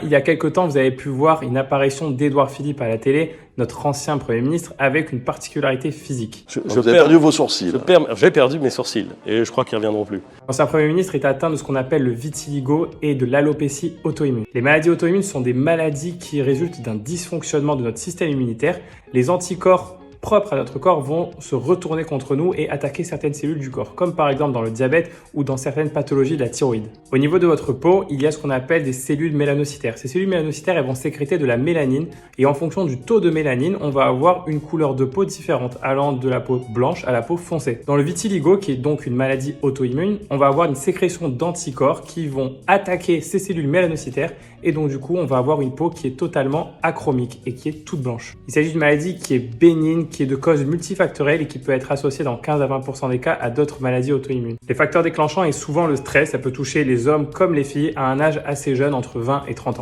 Il y a quelque temps, vous avez pu voir une apparition d'Édouard Philippe à la télé, notre ancien Premier ministre, avec une particularité physique. Vous avez perdu vos sourcils. J'ai perdu mes sourcils et je crois qu'ils ne reviendront plus. L'ancien Premier ministre est atteint de ce qu'on appelle le vitiligo et de l'alopécie auto-immune. Les maladies auto-immunes sont des maladies qui résultent d'un dysfonctionnement de notre système immunitaire. Les anticorps propres à notre corps vont se retourner contre nous et attaquer certaines cellules du corps, comme par exemple dans le diabète ou dans certaines pathologies de la thyroïde. Au niveau de votre peau, il y a ce qu'on appelle des cellules mélanocytaires. Ces cellules mélanocytaires, elles vont sécréter de la mélanine et en fonction du taux de mélanine, on va avoir une couleur de peau différente, allant de la peau blanche à la peau foncée. Dans le vitiligo, qui est donc une maladie auto-immune, on va avoir une sécrétion d'anticorps qui vont attaquer ces cellules mélanocytaires et donc du coup, on va avoir une peau qui est totalement achromique et qui est toute blanche. Il s'agit d'une maladie qui est bénigne, qui est de cause multifactorielle et qui peut être associée dans 15 à 20% des cas à d'autres maladies auto-immunes. Les facteurs déclenchants est souvent le stress, ça peut toucher les hommes comme les filles à un âge assez jeune, entre 20 et 30 ans.